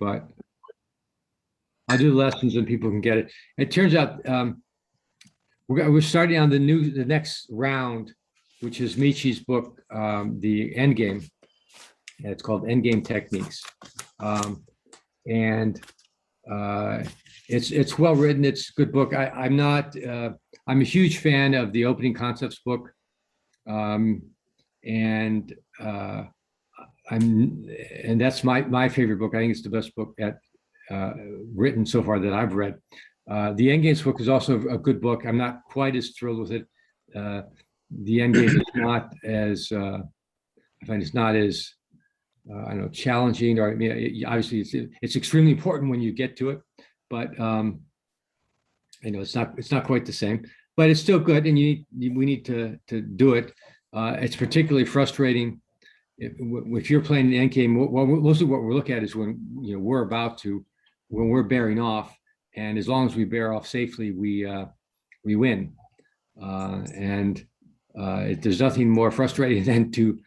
but I'll do the lessons and people can get it. It turns out we're starting on the next round, which is Michi's book, the Endgame. It's called Endgame Techniques, and it's well written. It's a good book. I'm a huge fan of the opening concepts book, and that's my favorite book. I think it's the best book written so far that I've read. The Endgames book is also a good book. I'm not quite as thrilled with it. The Endgame is not as I find it's not as I don't know, challenging, or I mean, obviously it's extremely important when you get to it, but it's not quite the same, but it's still good, and we need to do it. It's particularly frustrating if you're playing an Endgame. Well, mostly what we're looking at is when when we're bearing off, and as long as we bear off safely, we win. There's nothing more frustrating than to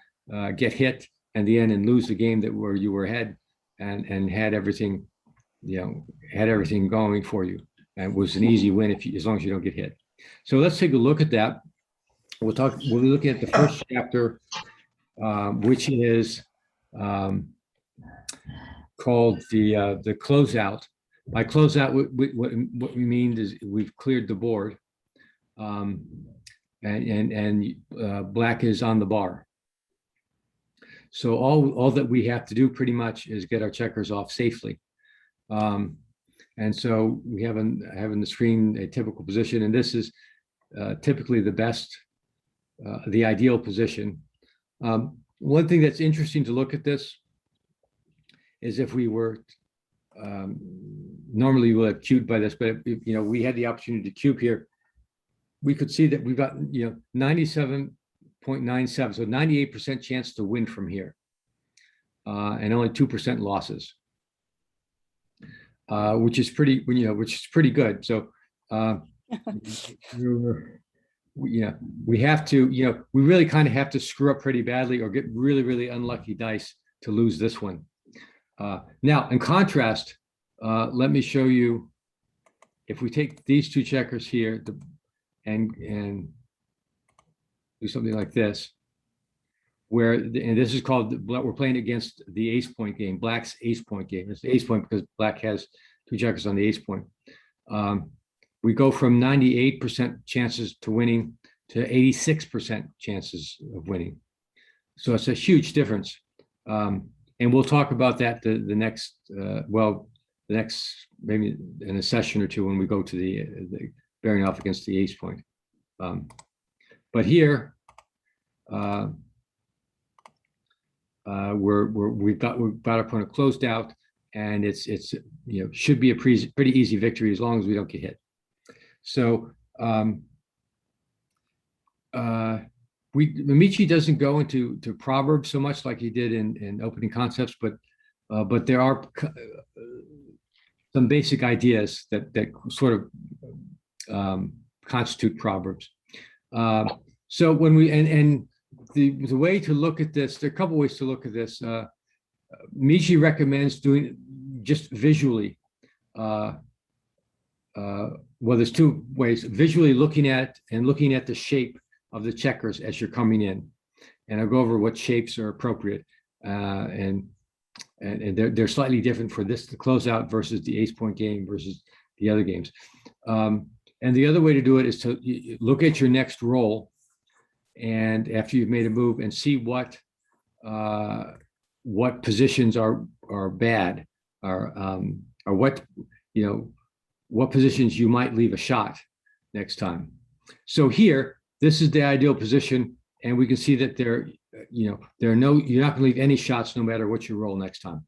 get hit at the end and lose the game where you were ahead and had everything, going for you. And it was an easy win as long as you don't get hit. So let's take a look at that. We'll be looking at the first chapter, which is called the closeout. By closeout, what we mean is we've cleared the board, and black is on the bar. So all that we have to do pretty much is get our checkers off safely. And so we have on the screen a typical position, and this is typically the best, the ideal position. One thing that's interesting to look at this is if we were, normally we'll have cubed by this, but if we had the opportunity to cube here, we could see that we've got 97.97, so 98% chance to win from here, and only 2% losses, which is pretty good. So we have to, we really kind of have to screw up pretty badly or get really, really unlucky dice to lose this one. Now, in contrast, let me show you, if we take these two checkers here and do something like this, and this is called, we're playing against the ace point game, black's ace point game. It's the ace point because black has two checkers on the ace point. We go from 98% chances to winning to 86% chances of winning. So it's a huge difference. And we'll talk about that the next maybe in a session or two when we go to the bearing off against the ace point. But here, we've got our opponent closed out, and it's should be a pretty easy victory as long as we don't get hit. So Michi doesn't go into proverbs so much like he did in opening concepts, but there are some basic ideas that sort of constitute proverbs. So when the way to look at this, there are a couple ways to look at this. Michi recommends doing just visually. Well, there's two ways: visually looking at the shape of the checkers as you're coming in, and I'll go over what shapes are appropriate, and they're slightly different for this, the closeout versus the ace point game versus the other games. And the other way to do it is to look at your next roll, and after you've made a move, and see what positions are bad, or what positions you might leave a shot next time. So here, this is the ideal position, and we can see that you're not going to leave any shots no matter what you roll next time.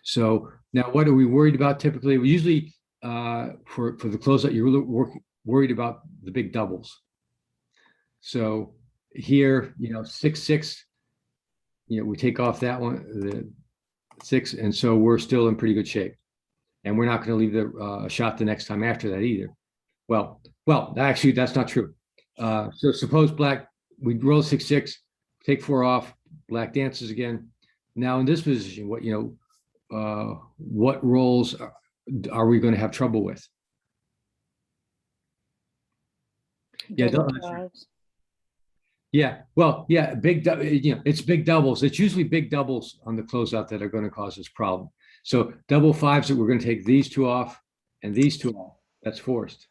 So now, what are we worried about typically? We usually, for the closeout, you're really worried about the big doubles. So here, 6-6, we take off that one, the 6, and so we're still in pretty good shape. And we're not going to leave a shot the next time after that either. Well, actually, that's not true. So suppose black, we roll 6-6, take 4 off, black dances again. Now in this position, what rolls are we going to have trouble with? Yeah, yeah. Well, yeah, it's big doubles. It's usually big doubles on the closeout that are going to cause this problem. So double fives that we're going to take these two off and these two off. That's forced.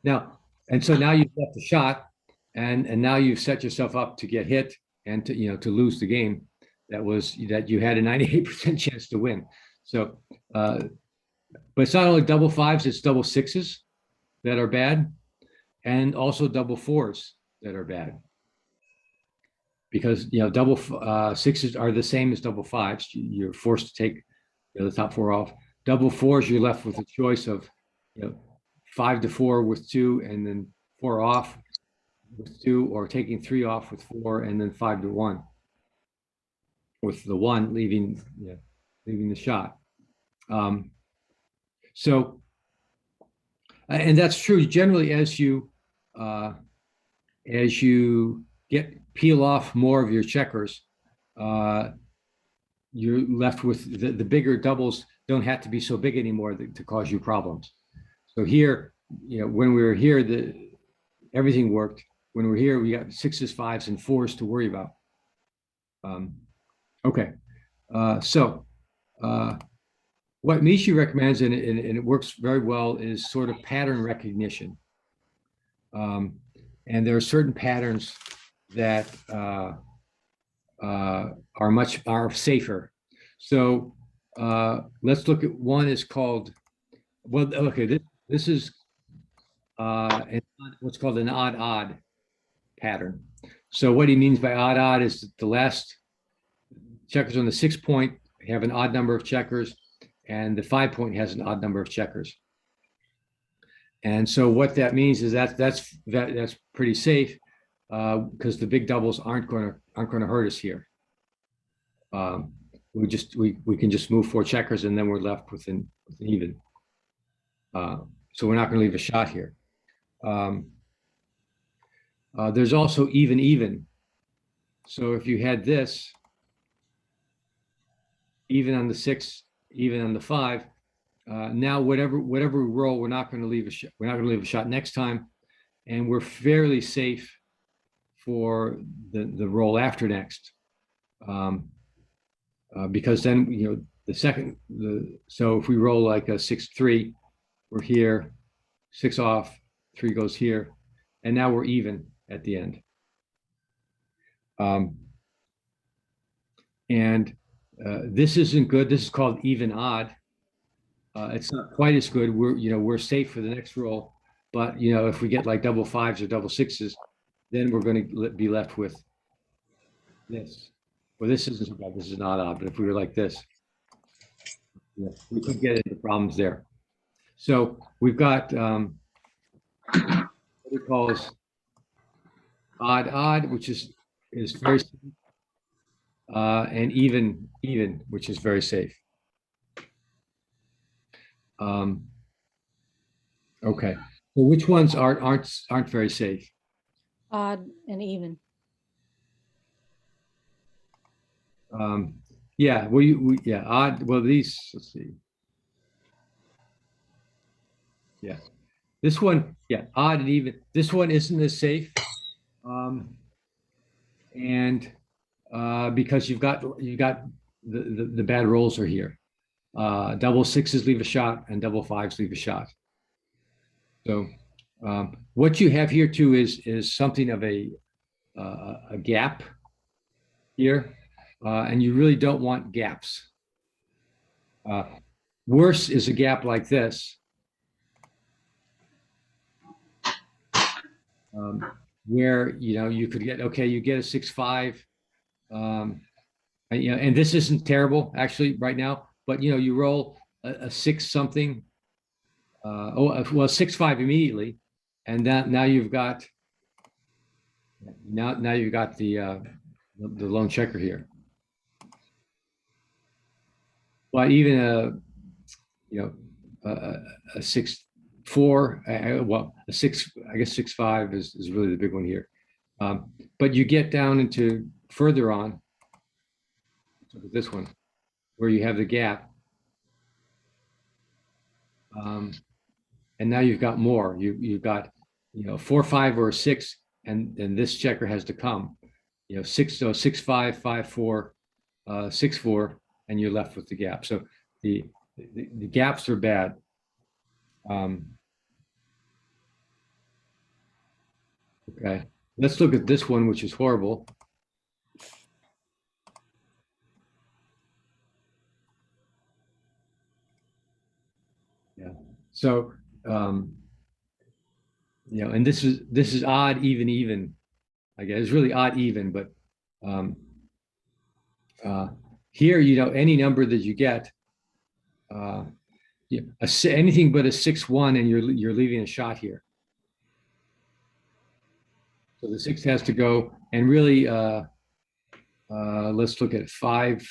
Now, and so now you've left the shot, and now you've set yourself up to get hit and to lose the game. That you had a 98% chance to win. So, but it's not only double fives; it's double sixes that are bad, and also double fours that are bad. Because double sixes are the same as double fives. You're forced to take the top four off. Double fours, you're left with a choice of 5-4 with two, and then four off with two, or taking three off with four, and then 5-1 with the one leaving the shot. So, and that's true generally as you peel off more of your checkers, you're left with the bigger doubles don't have to be so big anymore to cause you problems. So here, when we were here, everything worked. When we're here, we got sixes, fives, and fours to worry about. Okay, so what Michi recommends, and it works very well, is sort of pattern recognition. And there are certain patterns that are safer. So let's look at one. Is called, well, okay, this is what's called an odd pattern. So what he means by odd is that the last checkers on the 6 point have an odd number of checkers, and the 5 point has an odd number of checkers. And so what that means is that's pretty safe, because the big doubles aren't going to hurt us here. We can just move 4 checkers, and then we're left with an even. So we're not going to leave a shot here. There's also even. So if you had this, even on the 6, even on the 5, now whatever we roll, we're not going to leave a shot. We're not going to leave a shot next time, and we're fairly safe for the roll after next, because then so if we roll like a 6-3, we're here, 6 off, 3 goes here, and now we're even at the end. And this isn't good. This is called even odd. It's not quite as good. We're safe for the next roll, but if we get like double fives or double sixes, then we're going to be left with this. Well, this isn't so bad. This is not odd, but if we were like this, we could get into problems there. So we've got what he calls odd, which is very safe, and even, which is very safe. Okay, so which ones aren't very safe? Odd and even. Yeah, yeah, odd. Well, these, let's see. Yeah, this one, yeah, odd and even. This one isn't as safe, and because you've got the bad rolls are here. Double sixes leave a shot, and double fives leave a shot. So what you have here too is something of a gap here, and you really don't want gaps. Worse is a gap like this, where you could get, okay, you get a 6-5, and this isn't terrible actually right now, but you roll a 6 something, well 6-5 immediately, and now you've got the lone checker here. But even a 6-4, well, a 6, I guess 6-5 is really the big one here. But you get down into further on, look at this one, where you have the gap, And now you've got more. You've got, 4, 5, or a 6, and then this checker has to come. 6, so 6, 5, 5, 4, 6, 4, and you're left with the gap. So the gaps are bad. Okay, let's look at this one, which is horrible. Yeah. So, and this is odd, even. I guess it's really odd, even, but um, here, any number that you get, anything but a 6, 1, and you're leaving a shot here. So the 6 has to go, and really, let's look at 5,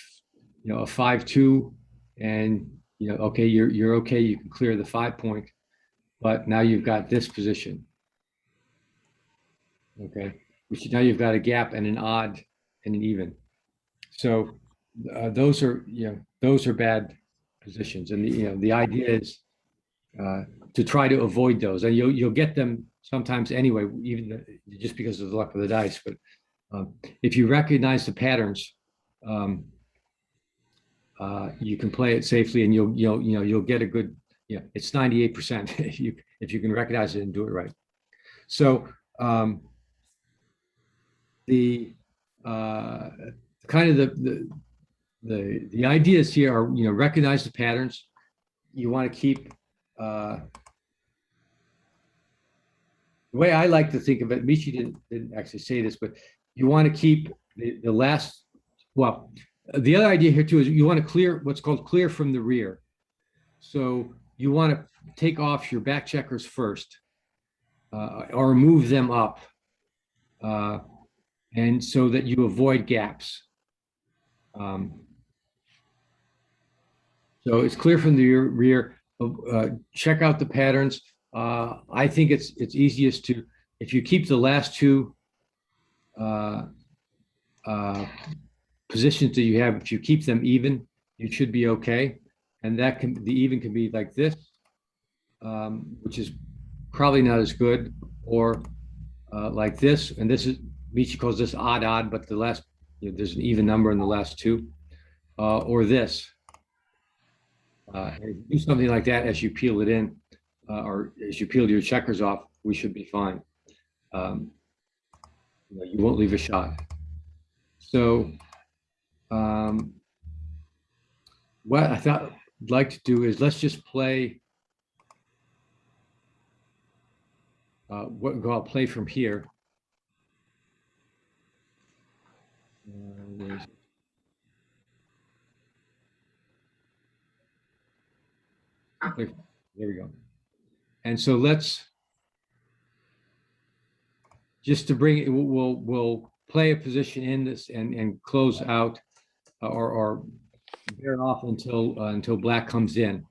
a 5, 2, and okay, you're okay. You can clear the 5 point, but now you've got this position. Okay, which now you've got a gap and an odd and an even. So those are bad positions, and the idea is to try to avoid those, and you'll get them sometimes anyway, even just because of the luck of the dice. But if you recognize the patterns, you can play it safely, and you'll get a good. It's 98% if you can recognize it and do it right. So the kind of the ideas here are, recognize the patterns. You want to keep the way I like to think of it. Michi didn't actually say this, but you want to keep the last. Well, the other idea here too is you want to clear what's called clear from the rear. So you want to take off your back checkers first, or move them up, and so that you avoid gaps. So it's clear from the rear. Check out the patterns. I think it's easiest to, if you keep the last two positions that you have, if you keep them even, you should be okay. And the even can be like this, which is probably not as good, or like this. And this is, Michi calls this odd, but the last, there's an even number in the last two, or this. Do something like that as you peel it in, or as you peel your checkers off, we should be fine. You won't leave a shot. So what I thought I'd like to do is let's just play I'll play from here. There we go. And so let's just to bring it, we'll play a position in this and close out, or bear off until black comes in,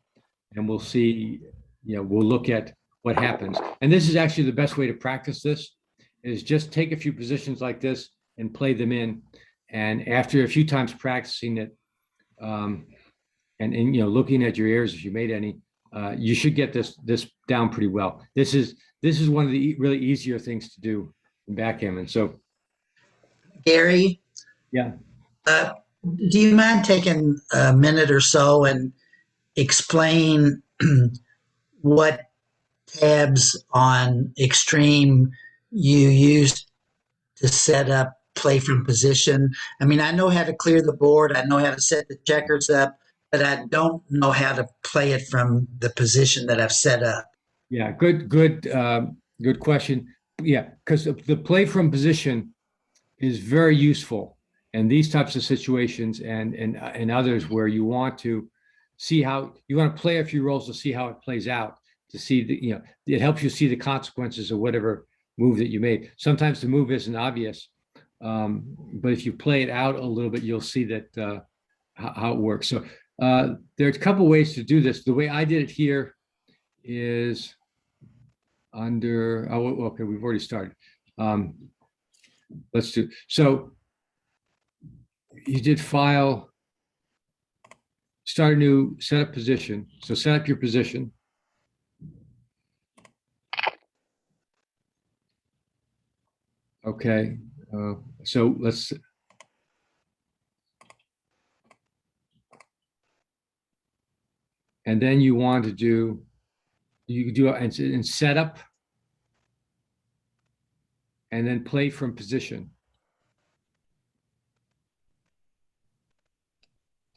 and we'll see. We'll look at what happens. And this is actually the best way to practice this, is just take a few positions like this and play them in. And after a few times practicing it, and looking at your errors, if you made any, you should get this down pretty well. This is one of the really easier things to do in backgammon. So, Gary, yeah, do you mind taking a minute or so and explain what tabs on Extreme you use to set up play from position? I mean, I know how to clear the board, I know how to set the checkers up, but I don't know how to play it from the position that I've set up. yeah, good question. Yeah, because the play from position is very useful in these types of situations, and others where you want to see how you want to play a few rolls to see how it plays out, to see it helps you see the consequences of whatever move that you made. Sometimes the move isn't obvious, but if you play it out a little bit, you'll see that how it works. So there's a couple ways to do this. The way I did it here is under, okay, we've already started. Let's do, so you did file, start a new, set up position. So set up your position. Okay, so let's. And then you want to do, you do it in setup, and then play from position.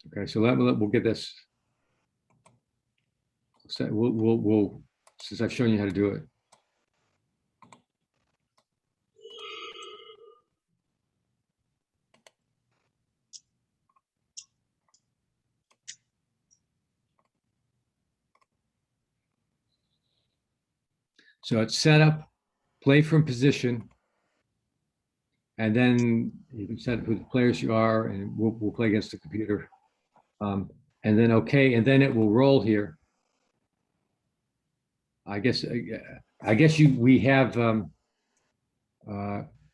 Okay, so we'll get this. So we'll since I've shown you how to do it. So it's setup, play from position, and then you can set who the players you are, and we'll play against the computer. And then okay, and then it will roll here. I guess we have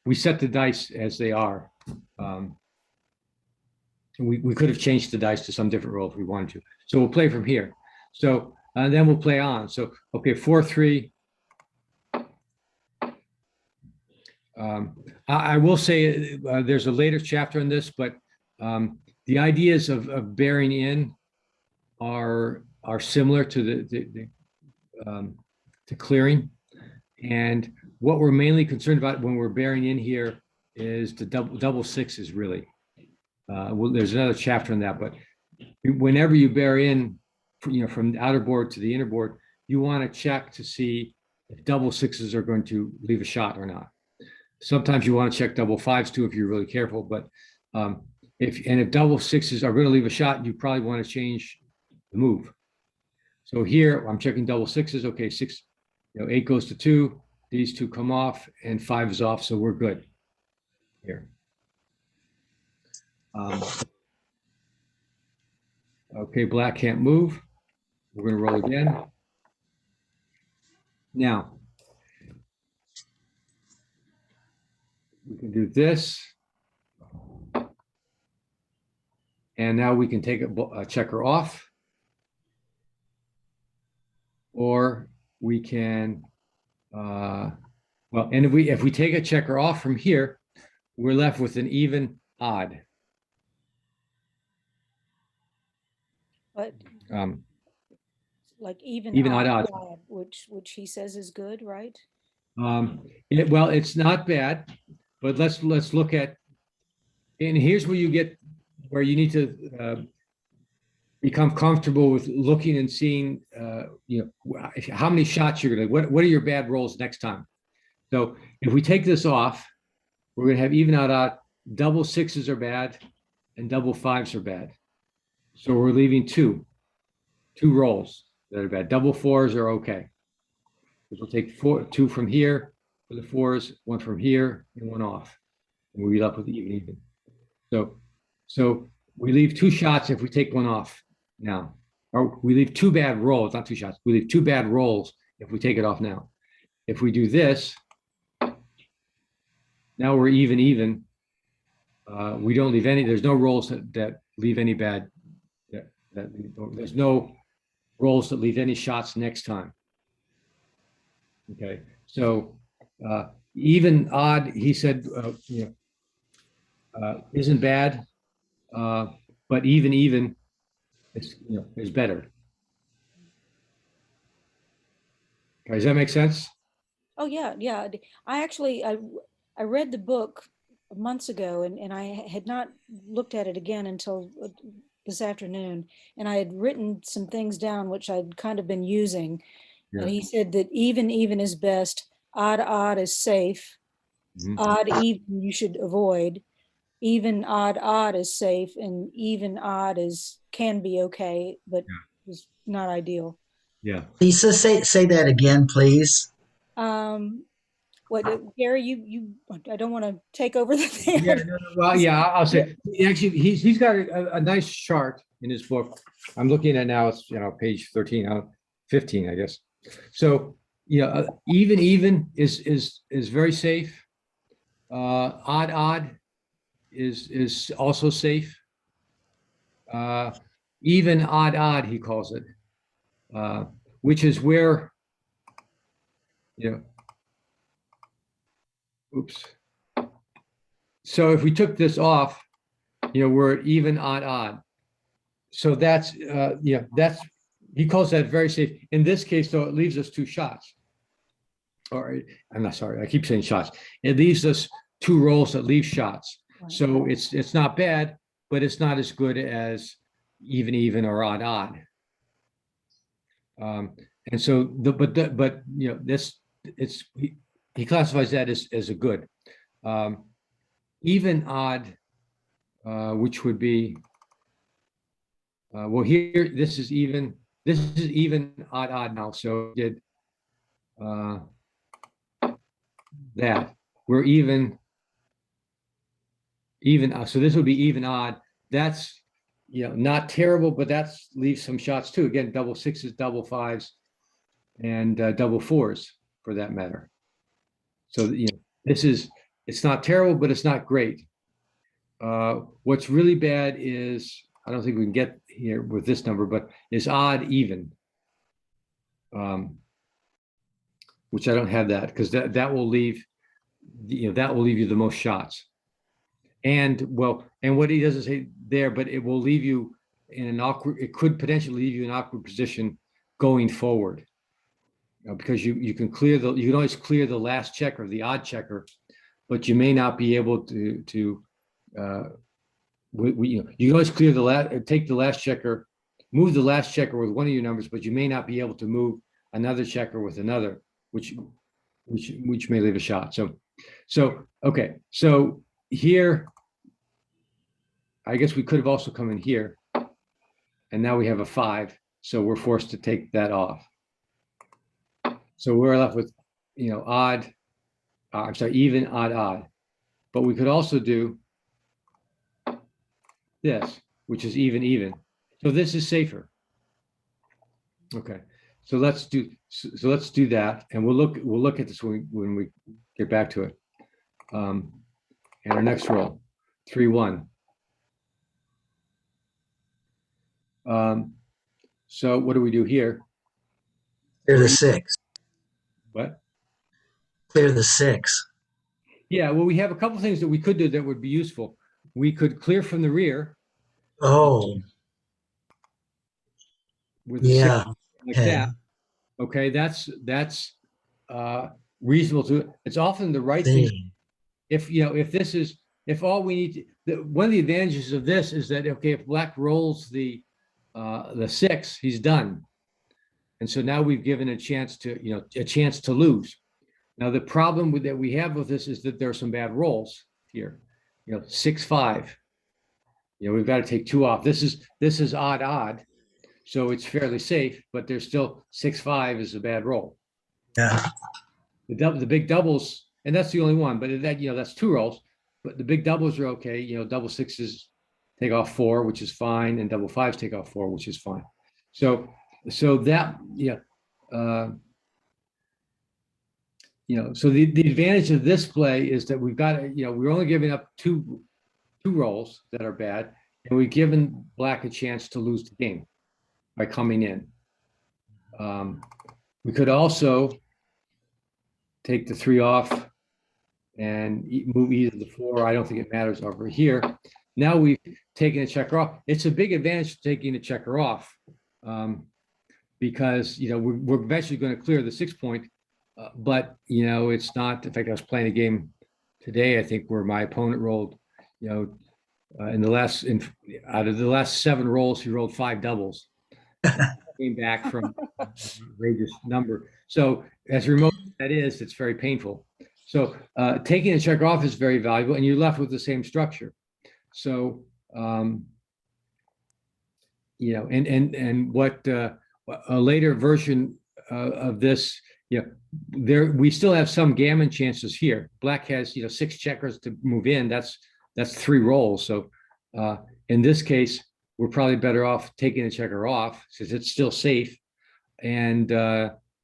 we set the dice as they are. We could have changed the dice to some different roll if we wanted to. So we'll play from here. So and then we'll play on. So okay, 4-3. I will say there's a later chapter in this, but the ideas of bearing in are similar to to clearing. And what we're mainly concerned about when we're bearing in here is the double sixes, really. Well, there's another chapter on that, but whenever you bear in, from the outer board to the inner board, you want to check to see if double sixes are going to leave a shot or not. Sometimes you want to check double fives too if you're really careful, but if double sixes are going to leave a shot, you probably want to change the move. So here I'm checking double sixes. Okay, 8 goes to 2. These 2 come off, and 5 is off, so we're good here. Okay, black can't move. We're going to roll again. Now, we can do this. And now we can take a checker off. Or we can, well, and if we take a checker off from here, we're left with an even odd. But Um, like even odd, odd. which he says is good, right? Well, it's not bad, but let's look at, and here's where you need to become comfortable with looking and seeing, how many shots you're gonna. What are your bad rolls next time? So if we take this off, we're gonna have even odd. Double sixes are bad, and double fives are bad. So we're leaving two rolls that are bad. Double fours are okay. We'll take 2 from here for the fours, 1 from here, and 1 off, and we'll be left with even. So we leave 2 shots if we take 1 off now, or we leave 2 bad rolls, not 2 shots. We leave 2 bad rolls if we take it off now. If we do this, now we're even. We don't leave any. There's no rolls that leave any bad. There's no rolls that leave any shots next time. Okay, so even odd, he said, isn't bad, but even is better. Okay, does that make sense? Oh yeah, yeah. I read the book months ago, and I had not looked at it again until this afternoon. And I had written some things down which I'd kind of been using. Yeah. And he said that even is best, odd is safe, Mhm. odd even you should avoid, even odd is safe, and even odd is can be okay, but is not ideal. Yeah. Lisa, say that again, please. What, Gary, I don't want to take over the thing. Yeah. Well, yeah. I'll say actually he's got a nice chart in his book. I'm looking at now. It's page 13, 15, I guess. So even is very safe. Odd is also safe. Even odd he calls it, which is where oops. So if we took this off, we're at even, odd, odd. So that's, he calls that very safe. In this case, though, it leaves us two shots. Or I'm not sorry, I keep saying shots. It leaves us two rolls that leave shots. So it's not bad, but it's not as good as even, or odd, odd. And so he classifies that as a good. Even, odd, which would be, well, here, this is even, odd, odd now. So we did that. We're even, so this would be even, odd. That's, not terrible, but that's leaves some shots too. Again, double sixes, double fives, and double fours for that matter. So, it's not terrible, but it's not great. What's really bad is, I don't think we can get here with this number, but is odd, even. Which I don't have that, because that will leave, that will leave you the most shots. And what he doesn't say there, but it will leave you in an awkward, it could potentially leave you in an awkward position going forward. Because you can always clear the last checker, the odd checker, but you may not be able to you can always clear take the last checker, move the last checker with one of your numbers, but you may not be able to move another checker with another, which may leave a shot. So okay, so here, I guess we could have also come in here, and now we have a 5, so we're forced to take that off. So we're left with, odd, I'm sorry, even, odd, odd. But we could also do this, which is even, even. So this is safer. Okay, so let's do that, and we'll look at this when we get back to it. And our next roll, 3, 1. So what do we do here? Clear the 6. What? Clear the 6. Yeah, well, we have a couple things that we could do that would be useful. We could clear from the rear. Oh, With a yeah. 6 like that. Okay, that's reasonable to. It's often the right thing. If all we need one of the advantages of this is that, okay, if black rolls the 6, he's done. And so now we've given a chance to lose. Now, the problem that we have with this is that there are some bad rolls here. 6, 5. We've got to take 2 off. This is odd, odd. So it's fairly safe, but there's still 6, 5 is a bad roll. Yeah. The big doubles, and that's the only one, but that's 2 rolls. But the big doubles are okay. Double 6s take off 4, which is fine, and double 5s take off 4, which is fine. So that so the advantage of this play is that we've got we're only giving up two rolls that are bad, and we've given black a chance to lose the game by coming in. We could also take the 3 off and move either the 4. I don't think it matters over here. Now we've taken a checker off. It's a big advantage taking a checker off, because we're eventually going to clear the 6 point, but it's not. In fact, I was playing a game today, I think, where my opponent rolled, out of the last 7 rolls, he rolled 5 doubles. Came back from a outrageous number. So as remote as that is, it's very painful. So taking a checker off is very valuable, and you're left with the same structure. So and what a later version of this, we still have some gammon chances here. Black has 6 checkers to move in. That's 3 rolls. So in this case, we're probably better off taking the checker off since it's still safe, and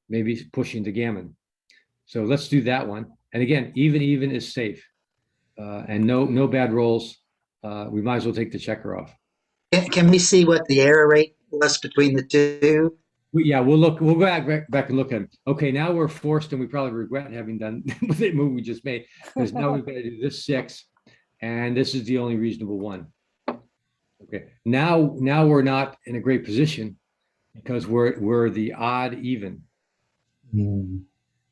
maybe pushing the gammon. So let's do that one. And again, even is safe, and no bad rolls. We might as well take the checker off. Can we see what the error rate was between the two? We'll look. We'll go back and look at them. Okay, now we're forced, and we probably regret having done the move we just made, because now we've got to do this 6, and this is the only reasonable one. Okay, now we're not in a great position because we're the odd even. Mm.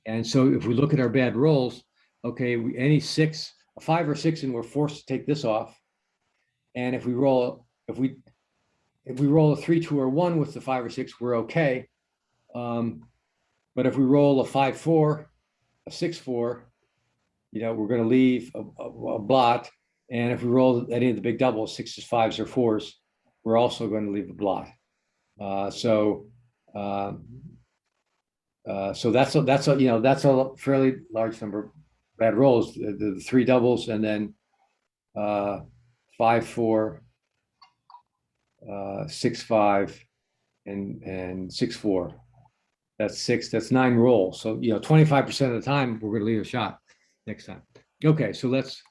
And so if we look at our bad rolls, okay, any six, a 5 or 6, and we're forced to take this off. And if we roll a 3, 2, or 1 with the 5 or 6, we're okay. But if we roll a 5, 4, a 6, 4, we're going to leave a blot. And if we roll any of the big doubles, 6s, 5s, or 4s, we're also going to leave a blot. So that's a fairly large number of bad rolls. The 3 doubles, and then 5, 4, 6, 5, and 6, 4. That's 6. That's 9 rolls. So 25% of the time we're going to leave a shot next time. Okay, so let's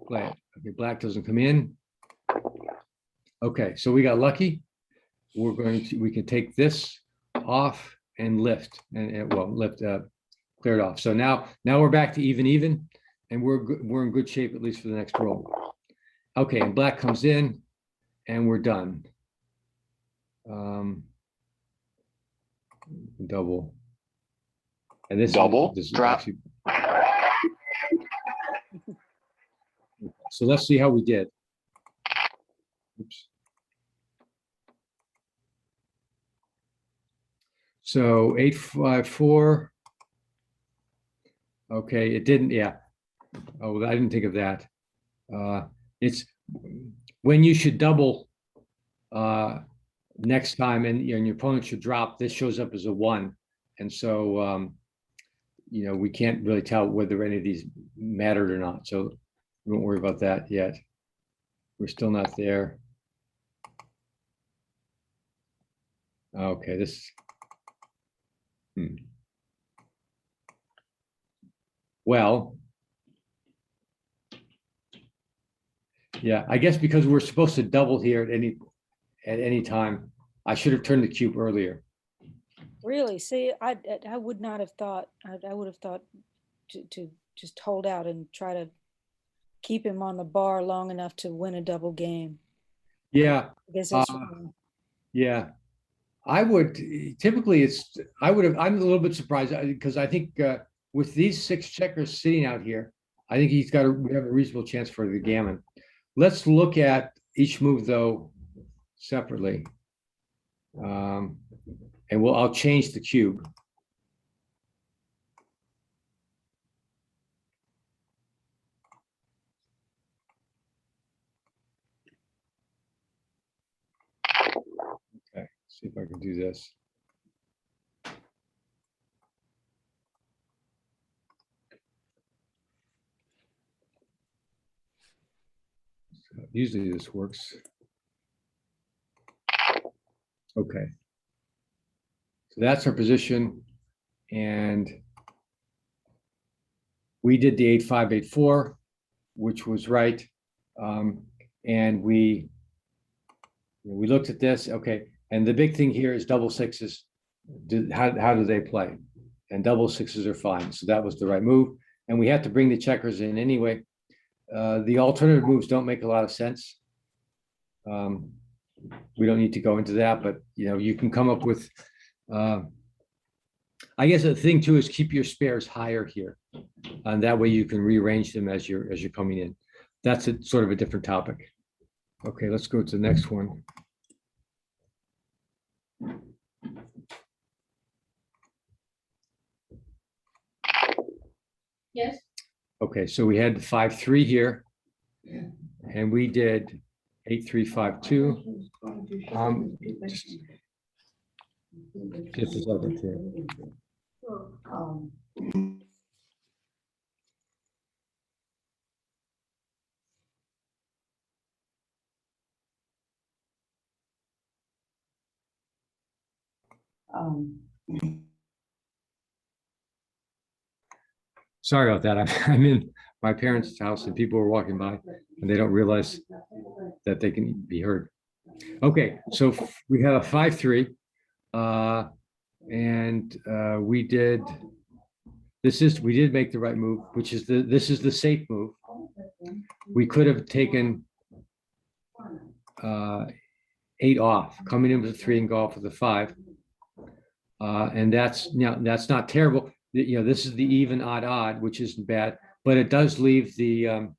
play it. Okay, black doesn't come in. Okay, so we got lucky. We can take this off and lift, and lift, clear it off. So now we're back to even, and we're in good shape, at least for the next roll. Okay, and black comes in, and we're done. Double, and this Double, this is drop. actually. So let's see how we did. Oops. So 8, 5, 4. Okay, it didn't. Yeah. Oh, I didn't think of that. It's when you should double next time, and your opponent should drop. This shows up as a 1, and so we can't really tell whether any of these mattered or not. So we won't worry about that yet. We're still not there. Okay, this. Well, yeah, I guess because we're supposed to double here at any time, I should have turned the cube earlier. Really? See, I would not have thought, I would have thought to just hold out and try to keep him on the bar long enough to win a double game. Yeah. I guess that's, Yeah. I would typically I'm a little bit surprised because I think with these 6 checkers sitting out here, I think we have a reasonable chance for the gammon. Let's look at each move though separately. And I'll change the cube. Okay, see if I can do this. Usually this works. Okay. So that's our position. And we did the 8, 5, 8, 4, which was right. And we looked at this. Okay. And the big thing here is double 6s. How do they play? And double 6s are fine. So that was the right move. And we have to bring the checkers in anyway. The alternative moves don't make a lot of sense. We don't need to go into that, but you can come up with. I guess the thing too is keep your spares higher here, and that way you can rearrange them as you're coming in. That's sort of a different topic. Okay, let's go to the next one. Yes. Okay, so we had the 5, 3 here, and we did 8, 3, 5, 2. Just get this over here. Sorry about that. I'm in my parents' house and people are walking by and they don't realize that they can be heard. Okay, so we have a 5, 3, and we did we did make the right move, which is this is the safe move. We could have taken 8 off, coming in with a 3 and go off with a 5. And that's not terrible. This is the even odd, which isn't bad, but it does leave the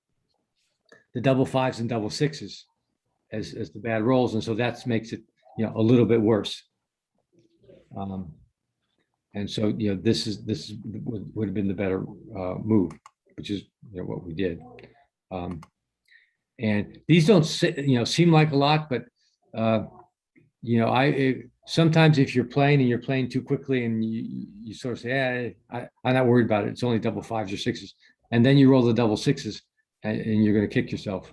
double 5s and double 6s as the bad rolls, and so that makes it a little bit worse. And so this would have been the better move, which is what we did. And these don't seem like a lot, but sometimes if you're playing and you're playing too quickly and you sort of say, I'm not worried about it. It's only double 5s or 6s. And then you roll the double 6s and you're going to kick yourself.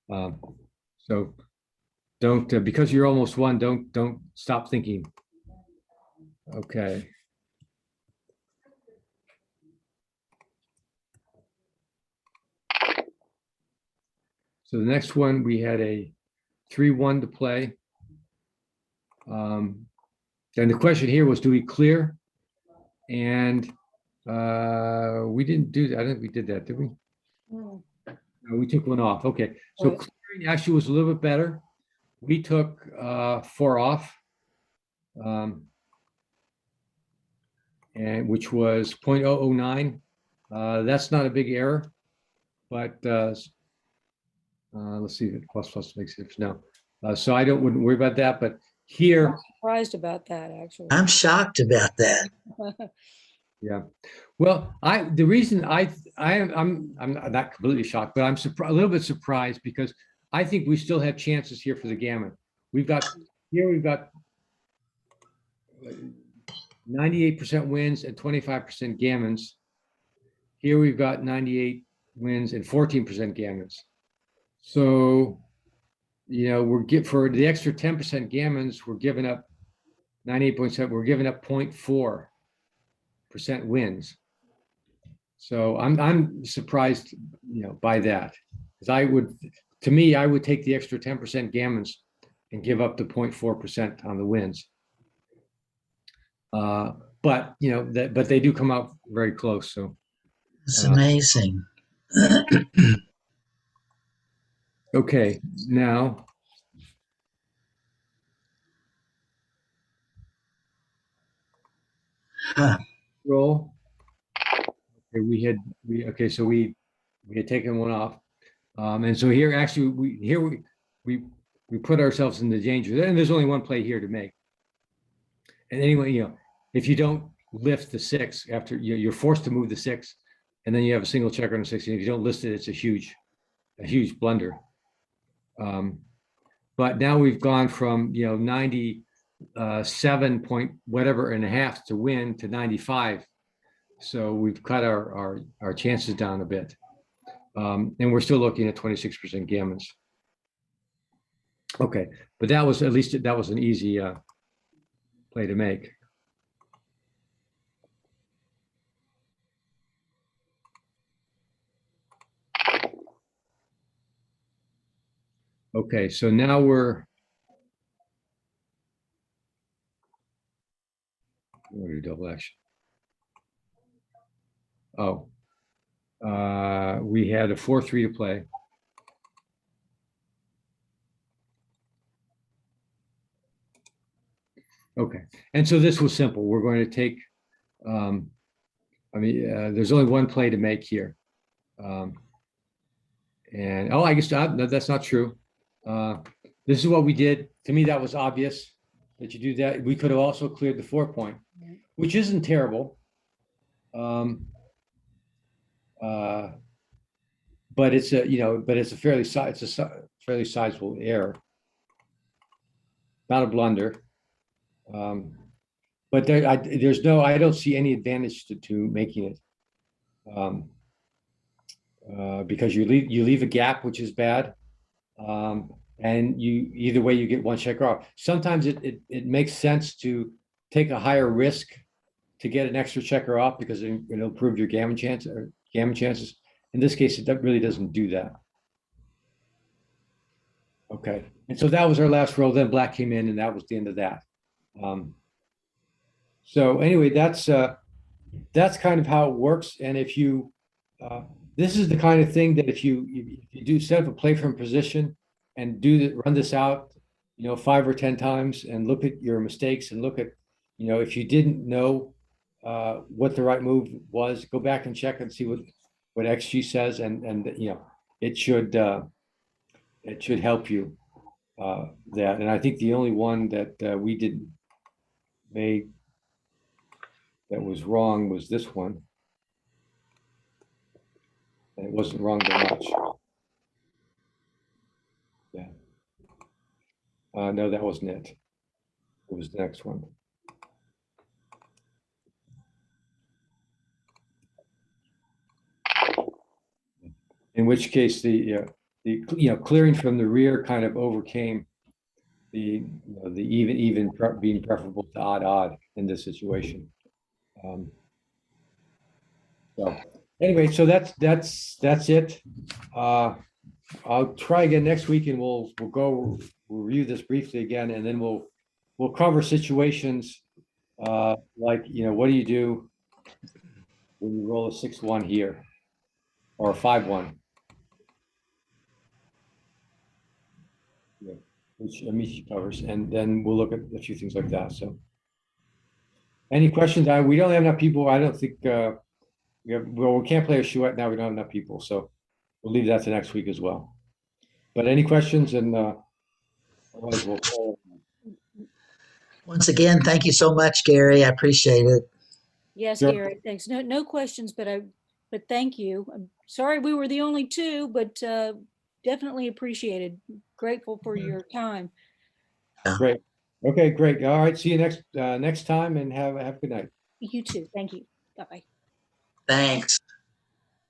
So don't, because you're almost won, don't stop thinking. Okay. So the next one, we had a 3-1 to play. And the question here was, do we clear? And we didn't do that. I don't think we did that, did we? Mm. No, we took 1 off. Okay. So Right. clearing actually was a little bit better. We took 4 off, and which was 0.009. That's not a big error, but let's see if it plus makes a difference. No. So I wouldn't worry about that. But here, I'm surprised about that, actually. I'm shocked about that. yeah. Well, the reason I'm not completely shocked, but I'm a little bit surprised because I think we still have chances here for the gammon. We've got 98% wins and 25% gammons. Here we've got 98 wins and 14% gammons. So, for the extra 10% gammons, we're giving up 98.7. We're giving up 0.4% wins. So I'm surprised, by that, because I would take the extra 10% gammons and give up the 0.4% on the wins. But they do come out very close. So It's amazing. okay, now Huh. roll. Okay, so we had taken 1 off, and so here actually we put ourselves in the danger, and there's only 1 play here to make. And anyway, if you don't lift the 6 after you're forced to move the 6, and then you have a single checker on the 6, and if you don't list it, it's a huge blunder. But now we've gone from 97 point whatever and a half to win to 95. So we've cut our chances down a bit. And we're still looking at 26% gammons. Okay, but that was an easy play to make. Okay, so now we're do double action. Oh, we had a 4-3 to play. Okay, and so this was simple. We're going to take, there's only 1 play to make here. And I guess that's not true. This is what we did. To me, that was obvious that you do that. We could have also cleared the 4 point, which isn't terrible. But it's a fairly sizable error, not a blunder. But I don't see any advantage to making it, because you leave a gap, which is bad, and either way you get 1 checker off. Sometimes it makes sense to take a higher risk to get an extra checker off because it'll improve your gammon chances. In this case, it really doesn't do that. Okay, and so that was our last roll. Then black came in, and that was the end of that. So anyway, that's that's kind of how it works. And if you, this is the kind of thing that if you do set up a play from position and run this out, 5 or 10 times and look at your mistakes and look at, if you didn't know what the right move was, go back and check and see what XG says, and it should help you that. And I think the only one that we didn't make that was wrong was this one. And it wasn't wrong that much. Yeah. No, that wasn't it. It was the next one. In which case the clearing from the rear kind of overcame the even being preferable to odd in this situation. So anyway, so that's it. I'll try again next week, and we'll review this briefly again, and then we'll cover situations like what do you do when you roll a 6-1 here or a 5-1, which Michi covers, and then we'll look at a few things like that. So, any questions? We don't have enough people. I don't think we can't play a chouette now. We don't have enough people, so we'll leave that to next week as well. But any questions? And otherwise we'll call. Once again, thank you so much, Gary. I appreciate it. Yes, Sure. Gary, thanks. No questions, but thank you. I'm sorry we were the only two, but definitely appreciated. Grateful for your time. Great. Okay, great. All right. See you next time, and have a good night. You too. Thank you. Bye-bye. Thanks.